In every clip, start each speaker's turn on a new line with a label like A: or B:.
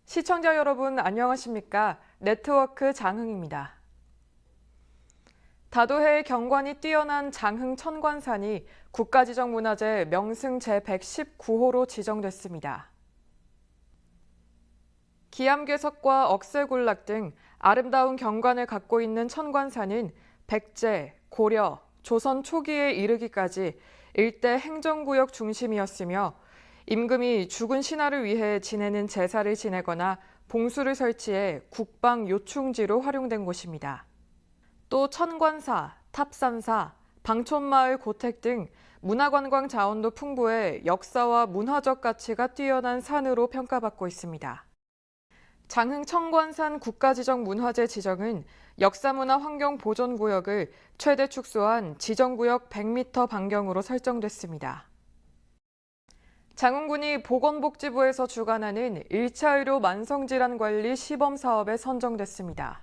A: 시청자 여러분 안녕하십니까? 네트워크 장흥입니다. 다도해의 경관이 뛰어난 장흥 천관산이 국가지정문화재 명승 제119호로 지정됐습니다. 기암괴석과 억새군락 등 아름다운 경관을 갖고 있는 천관산은 백제, 고려, 조선 초기에 이르기까지 일대 행정구역 중심이었으며 임금이 죽은 신하를 위해 지내는 제사를 지내거나 봉수를 설치해 국방 요충지로 활용된 곳입니다. 또 천관사, 탑산사, 방촌마을 고택 등 문화관광 자원도 풍부해 역사와 문화적 가치가 뛰어난 산으로 평가받고 있습니다. 장흥 천관산 국가지정문화재 지정은 역사문화환경보존구역을 최대 축소한 지정구역 100m 반경으로 설정됐습니다. 장흥군이 보건복지부에서 주관하는 1차 의료 만성질환관리 시범사업에 선정됐습니다.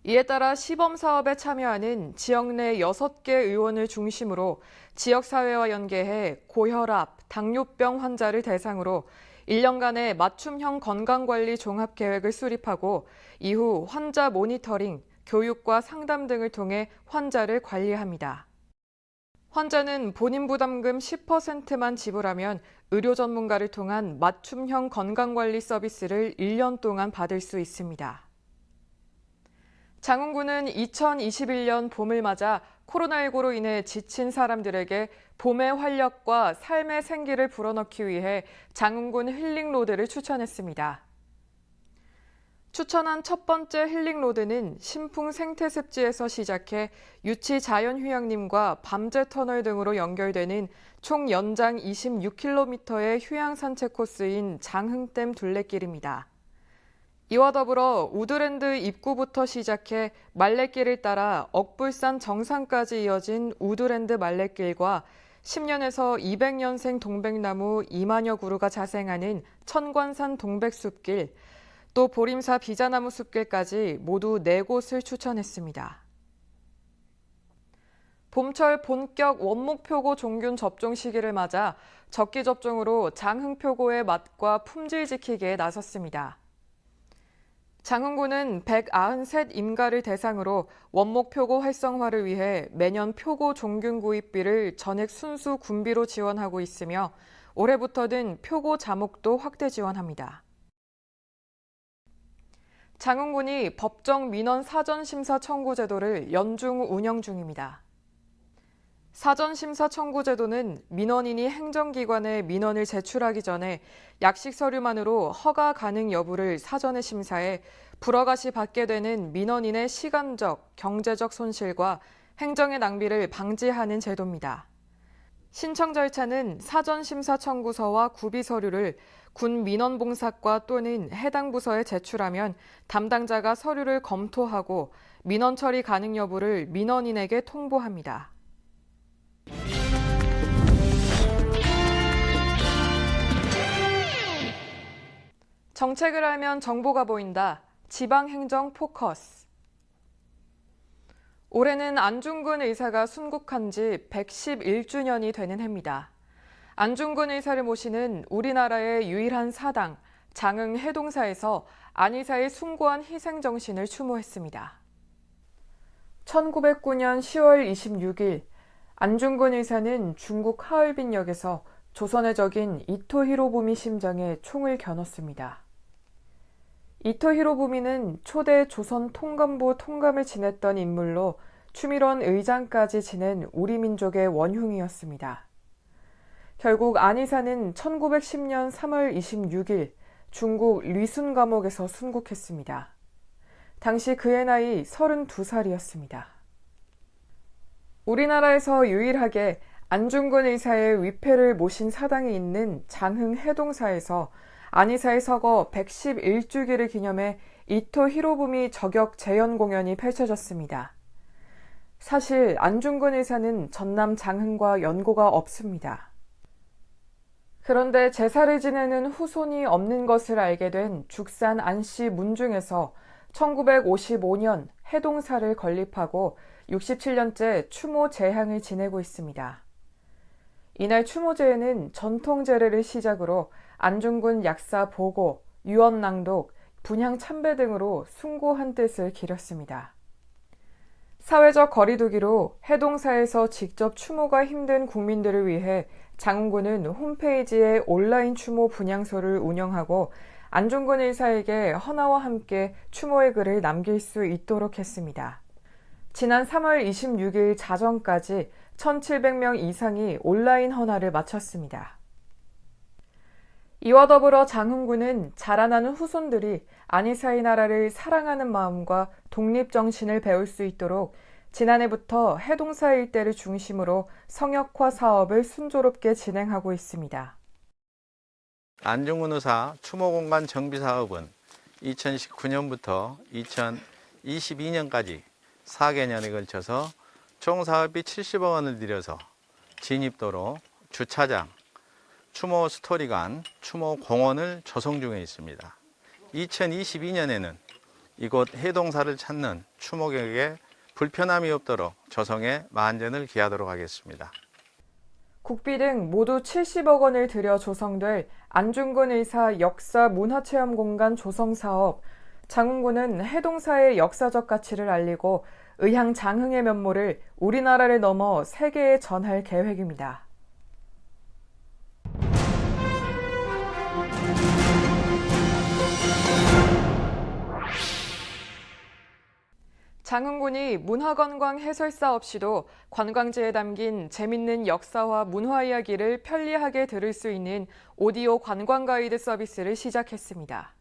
A: 이에 따라 시범사업에 참여하는 지역 내 6개 의원을 중심으로 지역사회와 연계해 고혈압, 당뇨병 환자를 대상으로 1년간의 맞춤형 건강관리 종합계획을 수립하고 이후 환자 모니터링, 교육과 상담 등을 통해 환자를 관리합니다. 환자는 본인 부담금 10%만 지불하면 의료 전문가를 통한 맞춤형 건강관리 서비스를 1년 동안 받을 수 있습니다. 장흥군은 2021년 봄을 맞아 코로나19로 인해 지친 사람들에게 봄의 활력과 삶의 생기를 불어넣기 위해 장흥군 힐링로드를 추천했습니다. 추천한 첫 번째 힐링로드는 신풍 생태습지에서 시작해 유치 자연휴양림과 밤제터널 등으로 연결되는 총 연장 26km의 휴양산책 코스인 장흥댐 둘레길입니다. 이와 더불어 우드랜드 입구부터 시작해 말레길을 따라 억불산 정상까지 이어진 우드랜드 말레길과 10년에서 200년생 동백나무 2만여 그루가 자생하는 천관산 동백숲길, 또 보림사 비자나무 숲길까지 모두 4곳을 추천했습니다. 봄철 본격 원목표고 종균 접종 시기를 맞아 적기 접종으로 장흥표고의 맛과 품질 지키기에 나섰습니다. 장흥군은 193 임가를 대상으로 원목표고 활성화를 위해 매년 표고 종균 구입비를 전액 순수 군비로 지원하고 있으며 올해부터는 표고 자목도 확대 지원합니다. 장흥군이 법정 민원 사전심사 청구 제도를 연중 운영 중입니다. 사전심사 청구 제도는 민원인이 행정기관에 민원을 제출하기 전에 약식 서류만으로 허가 가능 여부를 사전에 심사해 불허가시 받게 되는 민원인의 시간적, 경제적 손실과 행정의 낭비를 방지하는 제도입니다. 신청 절차는 사전심사 청구서와 구비 서류를 군 민원봉사과 또는 해당 부서에 제출하면 담당자가 서류를 검토하고 민원 처리 가능 여부를 민원인에게 통보합니다. 정책을 알면 정보가 보인다. 지방행정 포커스. 올해는 안중근 의사가 순국한 지 111주년이 되는 해입니다. 안중근 의사를 모시는 우리나라의 유일한 사당, 장흥 해동사에서 안 의사의 숭고한 희생정신을 추모했습니다. 1909년 10월 26일, 안중근 의사는 중국 하얼빈역에서 조선의 적인 이토 히로부미 심장에 총을 겨눴습니다. 이토 히로부미는 초대 조선 통감부 통감을 지냈던 인물로 추밀원 의장까지 지낸 우리 민족의 원흉이었습니다. 결국 안 의사는 1910년 3월 26일 중국 리순 감옥에서 순국했습니다. 당시 그의 나이 32살이었습니다. 우리나라에서 유일하게 안중근 의사의 위패를 모신 사당이 있는 장흥 해동사에서 안 의사의 서거 111주기를 기념해 이토 히로부미 저격 재연 공연이 펼쳐졌습니다. 사실 안중근 의사는 전남 장흥과 연고가 없습니다. 그런데 제사를 지내는 후손이 없는 것을 알게 된 죽산 안씨 문중에서 1955년 해동사를 건립하고 67년째 추모 제향을 지내고 있습니다. 이날 추모제에는 전통 제례를 시작으로 안중근 약사 보고, 유언 낭독, 분향 참배 등으로 숭고한 뜻을 기렸습니다. 사회적 거리두기로 해동사에서 직접 추모가 힘든 국민들을 위해 장흥군은 홈페이지에 온라인 추모 분향소를 운영하고 안중근 의사에게 헌화와 함께 추모의 글을 남길 수 있도록 했습니다. 지난 3월 26일 자정까지 1,700명 이상이 온라인 헌화를 마쳤습니다. 이와 더불어 장흥군은 자라나는 후손들이 안이사의 나라를 사랑하는 마음과 독립정신을 배울 수 있도록 지난해부터 해동사 일대를 중심으로 성역화 사업을 순조롭게 진행하고 있습니다.
B: 안중근 의사 추모공간 정비 사업은 2019년부터 2022년까지 4개년에 걸쳐서 총 사업비 70억 원을 들여서 진입도로, 주차장, 추모 스토리관, 추모 공원을 조성 중에 있습니다. 2022년에는 이곳 해동사를 찾는 추모객에게 불편함이 없도록 조성에 만전을 기하도록 하겠습니다.
A: 국비 등 모두 70억 원을 들여 조성될 안중근 의사 역사 문화체험공간 조성 사업, 장흥군은 해동사의 역사적 가치를 알리고 의향 장흥의 면모를 우리나라를 넘어 세계에 전할 계획입니다. 장흥군이 문화관광 해설사 없이도 관광지에 담긴 재밌는 역사와 문화 이야기를 편리하게 들을 수 있는 오디오 관광 가이드 서비스를 시작했습니다.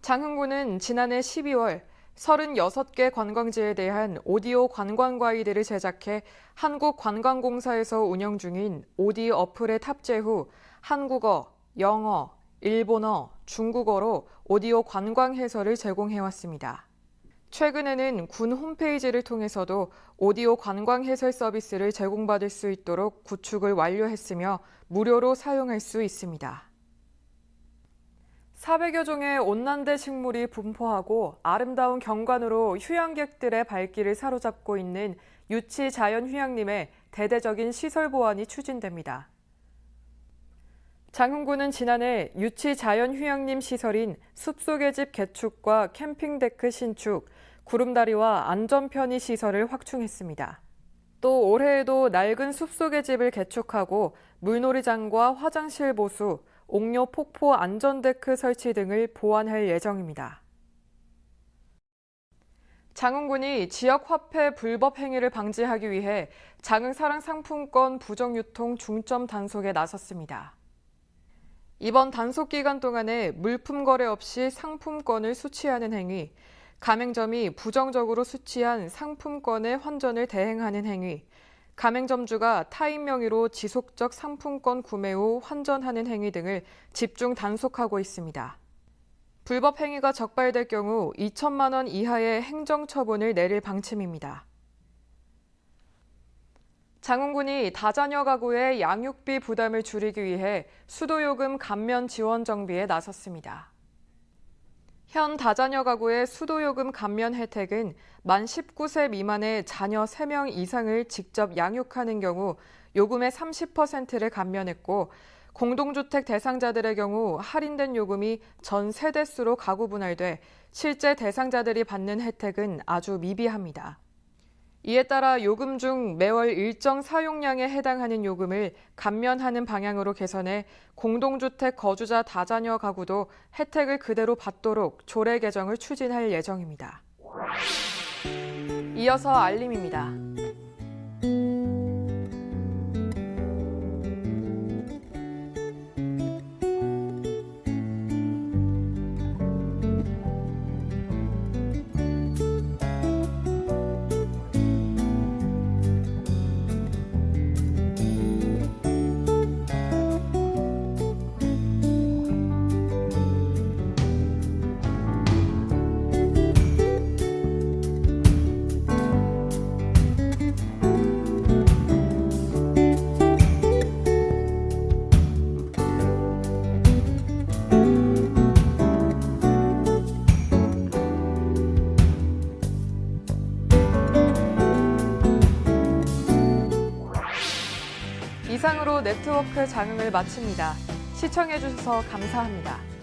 A: 장흥군은 지난해 12월 36개 관광지에 대한 오디오 관광 가이드를 제작해 한국관광공사에서 운영 중인 오디 어플에 탑재 후 한국어, 영어, 일본어, 중국어로 오디오 관광 해설을 제공해왔습니다. 최근에는 군 홈페이지를 통해서도 오디오 관광 해설 서비스를 제공받을 수 있도록 구축을 완료했으며 무료로 사용할 수 있습니다. 400여 종의 온난대 식물이 분포하고 아름다운 경관으로 휴양객들의 발길을 사로잡고 있는 유치자연휴양림의 대대적인 시설 보완이 추진됩니다. 장흥군은 지난해 유치자연휴양림 시설인 숲속의 집 개축과 캠핑데크 신축, 구름다리와 안전편의 시설을 확충했습니다. 또 올해에도 낡은 숲속의 집을 개축하고 물놀이장과 화장실 보수, 옥녀 폭포 안전데크 설치 등을 보완할 예정입니다. 장흥군이 지역화폐 불법 행위를 방지하기 위해 장흥사랑 상품권 부정유통 중점 단속에 나섰습니다. 이번 단속 기간 동안에 물품 거래 없이 상품권을 수취하는 행위, 가맹점이 부정적으로 수취한 상품권의 환전을 대행하는 행위, 가맹점주가 타인 명의로 지속적 상품권 구매 후 환전하는 행위 등을 집중 단속하고 있습니다. 불법 행위가 적발될 경우 2천만 원 이하의 행정처분을 내릴 방침입니다. 장흥군이 다자녀 가구의 양육비 부담을 줄이기 위해 수도요금 감면 지원 정비에 나섰습니다. 현 다자녀 가구의 수도요금 감면 혜택은 만 19세 미만의 자녀 3명 이상을 직접 양육하는 경우 요금의 30%를 감면했고 공동주택 대상자들의 경우 할인된 요금이 전 세대수로 가구 분할돼 실제 대상자들이 받는 혜택은 아주 미비합니다. 이에 따라 요금 중 매월 일정 사용량에 해당하는 요금을 감면하는 방향으로 개선해 공동주택 거주자 다자녀 가구도 혜택을 그대로 받도록 조례 개정을 추진할 예정입니다. 이어서 알림입니다. 이상으로 네트워크 장흥을 마칩니다. 시청해주셔서 감사합니다.